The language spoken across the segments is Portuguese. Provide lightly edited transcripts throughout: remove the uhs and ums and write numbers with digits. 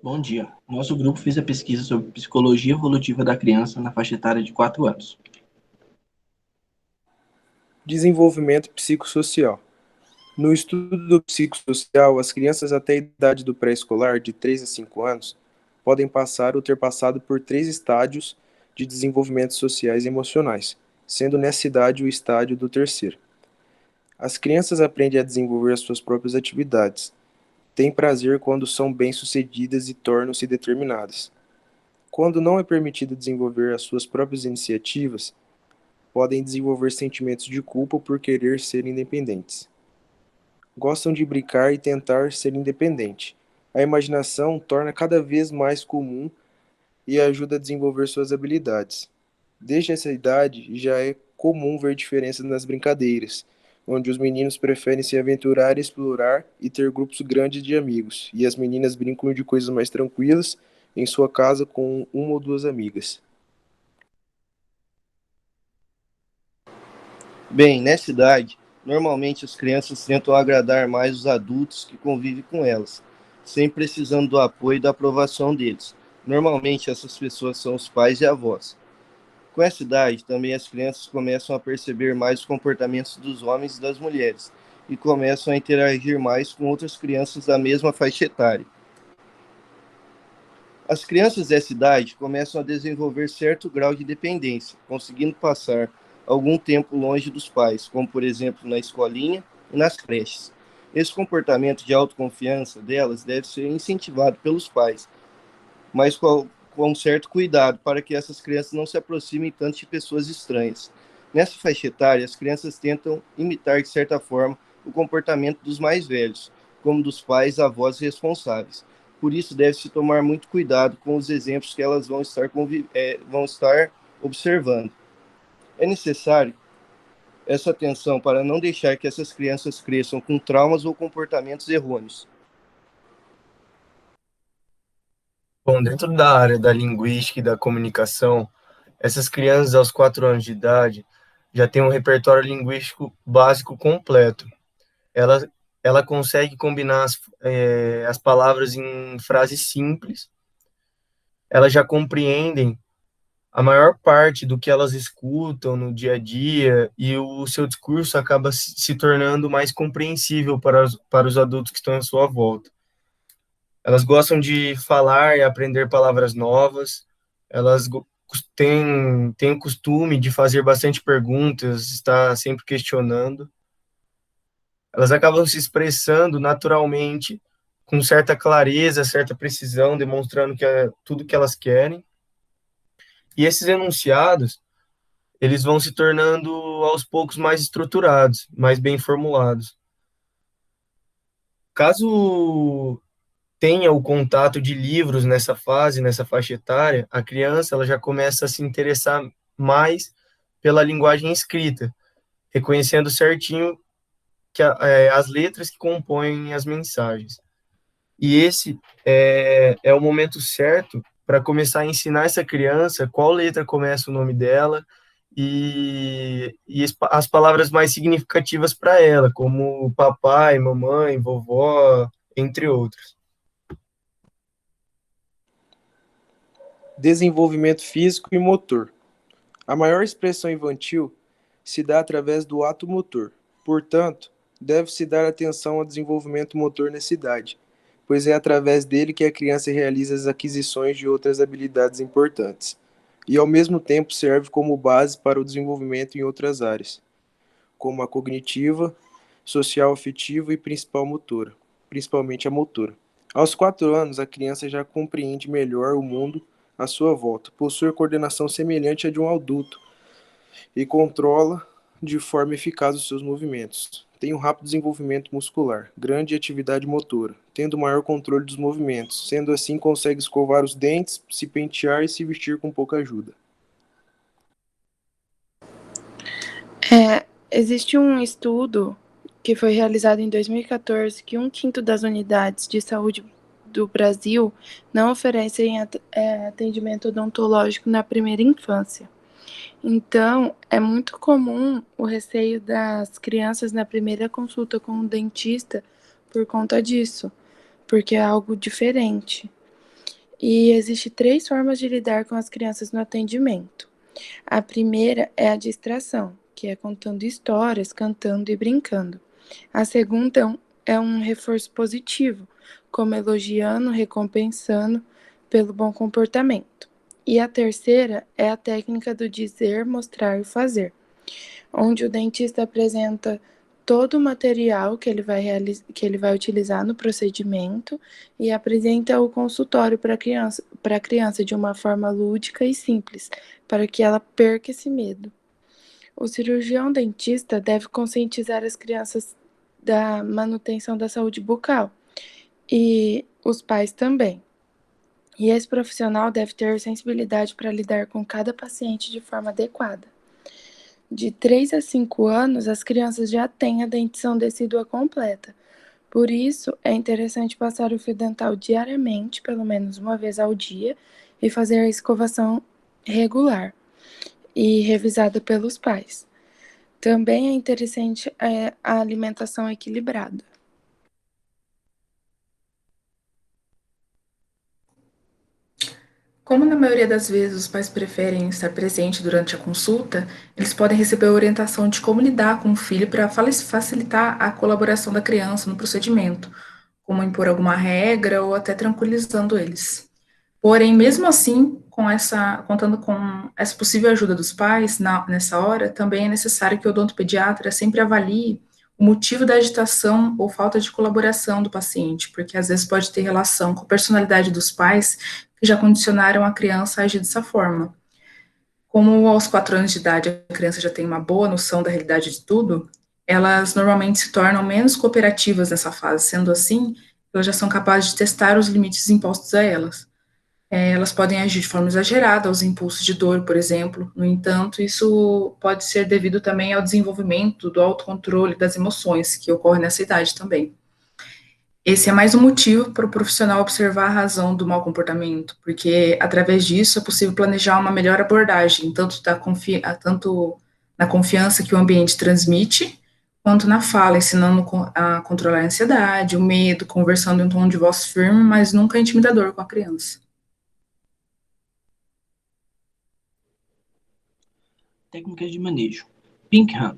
Bom dia. Nosso grupo fez a pesquisa sobre psicologia evolutiva da criança na faixa etária de 4 anos. Desenvolvimento psicossocial. No estudo do psicossocial, as crianças até a idade do pré-escolar, de 3 a 5 anos, podem passar ou ter passado por 3 estádios de desenvolvimento sociais e emocionais, sendo nessa idade o estádio do terceiro. As crianças aprendem a desenvolver as suas próprias atividades, têm prazer quando são bem-sucedidas e tornam-se determinadas. Quando não é permitido desenvolver as suas próprias iniciativas, podem desenvolver sentimentos de culpa por querer ser independentes. Gostam de brincar e tentar ser independente. A imaginação torna cada vez mais comum e ajuda a desenvolver suas habilidades. Desde essa idade, já é comum ver diferenças nas brincadeiras, onde os meninos preferem se aventurar, explorar e ter grupos grandes de amigos, e as meninas brincam de coisas mais tranquilas em sua casa com uma ou duas amigas. Bem, nessa idade, normalmente as crianças tentam agradar mais os adultos que convivem com elas, sempre precisando do apoio e da aprovação deles. Normalmente essas pessoas são os pais e avós. Com essa idade, também as crianças começam a perceber mais os comportamentos dos homens e das mulheres e começam a interagir mais com outras crianças da mesma faixa etária. As crianças dessa idade começam a desenvolver certo grau de dependência, conseguindo passar algum tempo longe dos pais, como por exemplo na escolinha e nas creches. Esse comportamento de autoconfiança delas deve ser incentivado pelos pais, mas com certo cuidado para que essas crianças não se aproximem tanto de pessoas estranhas. Nessa faixa etária, as crianças tentam imitar de certa forma o comportamento dos mais velhos, como dos pais, avós responsáveis. Por isso, deve-se tomar muito cuidado com os exemplos que elas vão estar observando. É necessário essa atenção para não deixar que essas crianças cresçam com traumas ou comportamentos errôneos. Bom, dentro da área da linguística e da comunicação, essas crianças aos 4 anos de idade já têm um repertório linguístico básico completo. Ela, ela consegue combinar as palavras em frases simples, elas já compreendem a maior parte do que elas escutam no dia a dia e o seu discurso acaba se tornando mais compreensível para os adultos que estão à sua volta. Elas gostam de falar e aprender palavras novas, elas têm o costume de fazer bastante perguntas, estar sempre questionando. Elas acabam se expressando naturalmente, com certa clareza, certa precisão, demonstrando que é tudo que elas querem. E esses enunciados, eles vão se tornando aos poucos mais estruturados, mais bem formulados. Caso tenha o contato de livros nessa fase, nessa faixa etária, a criança ela já começa a se interessar mais pela linguagem escrita, reconhecendo certinho as letras que compõem as mensagens. E esse é o momento certo para começar a ensinar essa criança qual letra começa o nome dela e as palavras mais significativas para ela, como papai, mamãe, vovó, entre outros. Desenvolvimento físico e motor. A maior expressão infantil se dá através do ato motor. Portanto, deve-se dar atenção ao desenvolvimento motor nessa idade, pois é através dele que a criança realiza as aquisições de outras habilidades importantes, e ao mesmo tempo serve como base para o desenvolvimento em outras áreas, como a cognitiva, social afetiva e principal motora, principalmente a motora. Aos 4 anos, a criança já compreende melhor o mundo à sua volta, possui coordenação semelhante à de um adulto e controla de forma eficaz os seus movimentos. Tem um rápido desenvolvimento muscular, grande atividade motora, tendo maior controle dos movimentos. Sendo assim, consegue escovar os dentes, se pentear e se vestir com pouca ajuda. Existe um estudo que foi realizado em 2014 que 1/5 das unidades de saúde do Brasil não oferecem atendimento odontológico na primeira infância. Então, é muito comum o receio das crianças na primeira consulta com o dentista por conta disso, porque é algo diferente. E existem 3 formas de lidar com as crianças no atendimento. A primeira é a distração, que é contando histórias, cantando e brincando. A segunda é um reforço positivo, como elogiando, recompensando pelo bom comportamento. E a terceira é a técnica do dizer, mostrar e fazer, onde o dentista apresenta todo o material que ele vai utilizar no procedimento e apresenta o consultório para a criança de uma forma lúdica e simples, para que ela perca esse medo. O cirurgião dentista deve conscientizar as crianças da manutenção da saúde bucal e os pais também. E esse profissional deve ter sensibilidade para lidar com cada paciente de forma adequada. De 3 a 5 anos, as crianças já têm a dentição decídua completa. Por isso, é interessante passar o fio dental diariamente, pelo menos uma vez ao dia, e fazer a escovação regular e revisada pelos pais. Também é interessante a alimentação equilibrada. Como na maioria das vezes os pais preferem estar presente durante a consulta, eles podem receber orientação de como lidar com o filho para facilitar a colaboração da criança no procedimento, como impor alguma regra ou até tranquilizando eles. Porém, mesmo assim, contando com essa possível ajuda dos pais nessa hora, também é necessário que o odontopediatra sempre avalie o motivo da agitação ou falta de colaboração do paciente, porque às vezes pode ter relação com a personalidade dos pais que já condicionaram a criança a agir dessa forma. Como aos 4 anos de idade a criança já tem uma boa noção da realidade de tudo, elas normalmente se tornam menos cooperativas nessa fase. Sendo assim, elas já são capazes de testar os limites impostos a elas. Elas podem agir de forma exagerada aos impulsos de dor, por exemplo. No entanto, isso pode ser devido também ao desenvolvimento do autocontrole das emoções, que ocorre nessa idade também. Esse é mais um motivo para o profissional observar a razão do mau comportamento, porque através disso é possível planejar uma melhor abordagem, tanto na confiança que o ambiente transmite, quanto na fala, ensinando a controlar a ansiedade, o medo, conversando em um tom de voz firme, mas nunca intimidador com a criança. Técnicas de manejo. Pinkham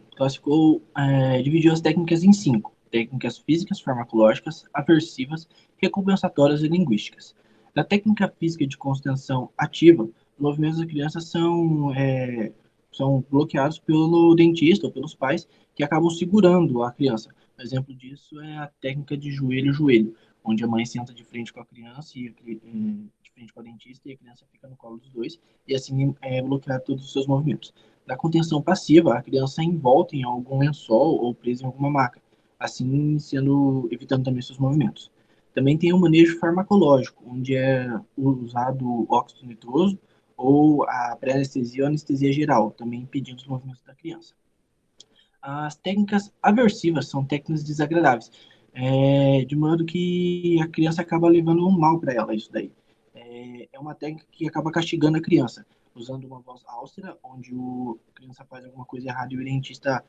dividiu as técnicas em 5: técnicas físicas, farmacológicas, aversivas, recompensatórias e linguísticas. Na técnica física de contenção ativa, os movimentos da criança são bloqueados pelo dentista ou pelos pais, que acabam segurando a criança. Um exemplo disso é a técnica de joelho-joelho, onde a mãe senta de frente com a criança e de frente com a dentista, e a criança fica no colo dos dois, e assim bloquear todos os seus movimentos. Na contenção passiva, a criança é envolta em algum lençol ou presa em alguma maca, assim evitando também seus movimentos. Também tem o manejo farmacológico, onde é usado óxido nitroso ou a pré-anestesia ou anestesia geral, também impedindo os movimentos da criança. As técnicas aversivas são técnicas desagradáveis, de modo que a criança acaba levando um mal para ela, isso daí. É uma técnica que acaba castigando a criança, usando uma voz áustera, onde a criança faz alguma coisa errada e o dentista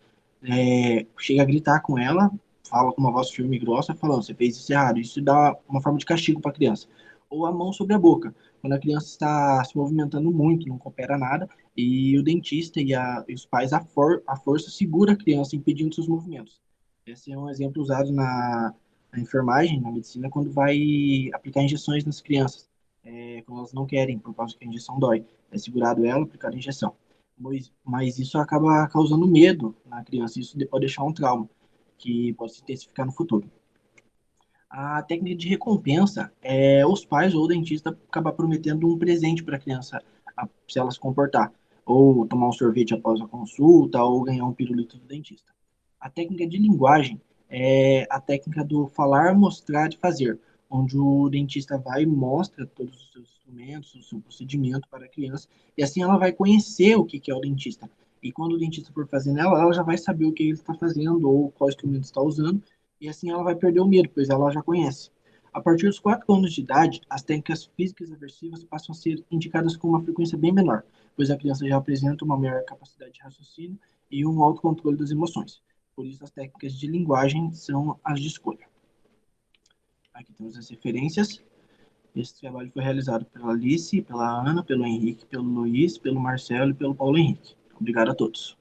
chega a gritar com ela, fala com uma voz firme e grossa, falando: você fez isso errado. Isso dá uma forma de castigo para a criança. Ou a mão sobre a boca, quando a criança está se movimentando muito, não coopera nada, e o dentista e os pais, à força, segura a criança, impedindo seus movimentos. Esse é um exemplo usado na enfermagem, na medicina, quando vai aplicar injeções nas crianças, quando elas não querem, por causa que a injeção dói. É segurado ela, aplicar a injeção. Mas isso acaba causando medo na criança, isso pode deixar um trauma, que pode se intensificar no futuro. A técnica de recompensa é os pais ou o dentista acabar prometendo um presente para a criança, se ela se comportar, ou tomar um sorvete após a consulta, ou ganhar um pirulito do dentista. A técnica de linguagem é a técnica do falar, mostrar e fazer, onde o dentista vai e mostra todos os seus instrumentos, o seu procedimento para a criança, e assim ela vai conhecer o que é o dentista. E quando o dentista for fazer nela, ela já vai saber o que ele está fazendo ou qual instrumento está usando, e assim ela vai perder o medo, pois ela já conhece. A partir dos 4 anos de idade, as técnicas físicas aversivas passam a ser indicadas com uma frequência bem menor, pois a criança já apresenta uma maior capacidade de raciocínio e um autocontrole das emoções. Por isso, as técnicas de linguagem são as de escolha. Aqui temos as referências. Esse trabalho foi realizado pela Alice, pela Ana, pelo Henrique, pelo Luiz, pelo Marcelo e pelo Paulo Henrique. Obrigado a todos.